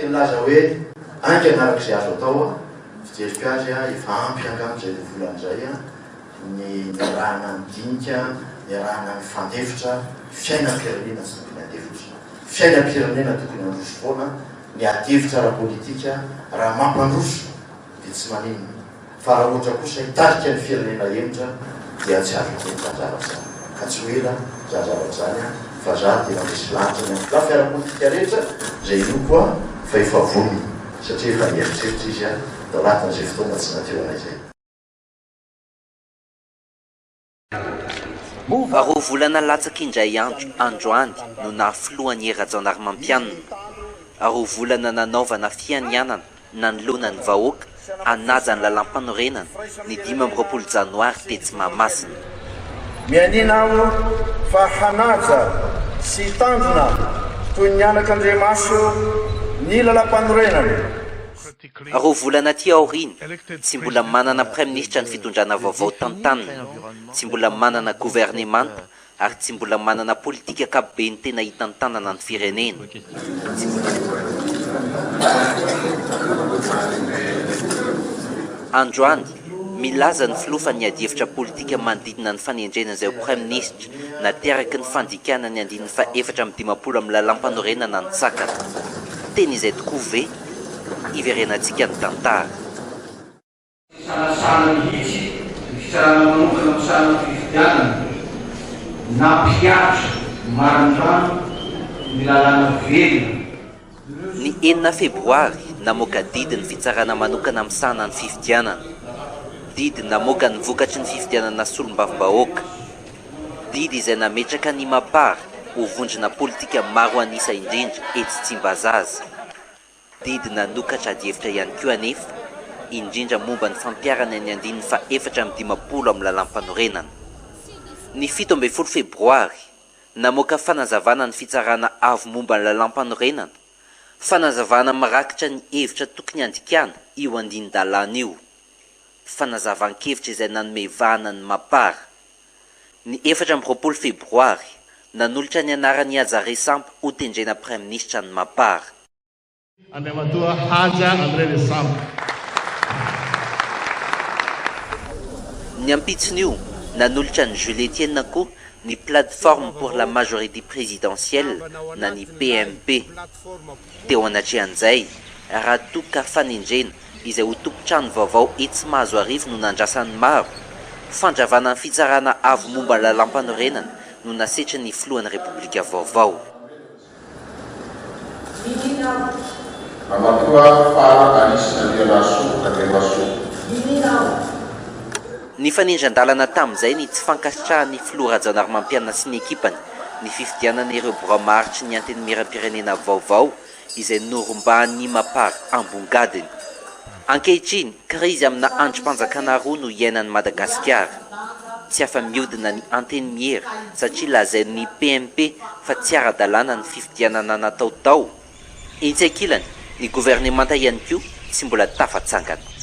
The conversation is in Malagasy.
Milaza hoe anky anaraka izay azo atao a fijeriko azy a efa ampy angamizay volan'izay a ny miarahana midinika miarahana mifandefitra fiainam-pirenena sy tokony handefitra fiainam-pirenena tokony handroso foana ny adevitra ara-politika raha mampandroso dia tsy maninona fa raha ohatra kosa hitarika ny firenena henitra dia tsy azo teny zazavatra ka tsy hoela zazavatra zany a fa za dia misy lanitra ny la fiara-politika rehetra zay io koa fa efa voniny satria efa mieritreritra izy a da anatin'izay fotoana tsy nateo anay zay. Roa volana latsaky indray androany no nahafloan'ny Rajaonarmampianina. Roa volana nanaovana fianianana nanoloana ny vahoaka hanaja ny lalam-panorenana ny 15 janoary tetsy Mahamasina. Mianina aho fa hanaja sy hitandrona toy ny anak'Andriamaso ny lalam-panorenana. Roa volana ty aoriny, tsy mbola manana prime-ministra ny fitondrana vaovao tantanina, tsy mbola manana gouvernemanta, ary tsy mbola manana politika ankapobeny tena hitantanana ny firenena. Androany, milaza ny filofa ny adihevitra politika manodidina ny fanendrena izay ho prime-ministra nateraky ny fandikana ny 450 amin'ny lalam-panorenana ny tsakana. Teny izay tokoa ve iverenantsika ny tantara. Sanasana mihitsy ny fitsarana manokana misarana fifidianana nampiatra marandrano ny lalàna velona. Ny 9 febroary namoaka didy ny fitsarana manokana misana ny fifidianana. Didy namoaka ny vokatry ny fifidianana solom-bavim-bahoaka. Didy izay nametraka ny mapara ho vondrona politika maro anisa indrindra etsy Tsimbazaza. Didy nanokatra adihevitra ihany koa anefa indrindra momba ny fampiarana ny 450 amin'ny lalam-panorenana. Ny 17 febroary namoaka fanazavana ny fitsarana avo momba ny lalam-panorenana, fanazavana marakitra ny hevitra tokony andikana io andin-dalàna io, fanazavan-kevitra izay nanomevahana ny mapara. Ny 14 febroary nanolotra ny anaran'ny Haja Resampa ho tendrena prime-ministra ny mapara. Andriamatoa Haja André Resampa. Ny ampitsiny io nanolotra ny Jules Etienne koa ny plateforme pour la majorité présidentielle na ny PMP. Teo anatrehan'izay raha toka fanendrena izay ho tompontrano vaovao etsy Mahazoarivo no nandrasany maro. Fandravana ny fitsarana avo momba lalam-panorenana no nasetry ny filohan'ny Repoblika vaovao. Ny fanindran-dalana tamin'izay ny tsy fankasitrahan'ny filoha Rajaonarmampianina sy ny ekipany ny fifidianana ireo boramaritry ny anteny miram-pirenena vaovao izay norombahan'ny mapara ambongadiny. Ankehitriny, krizy amina androm-panjakana roa no iainan'ny Madagasikara. Tsy afa-miodina ny anteny miera satria lazain'ny PMP fa tsy ara-dalàna ny fifidianana natao tao. Intsakilany, ny gouvernemanta ihany koa tsy mbola tafatsangana.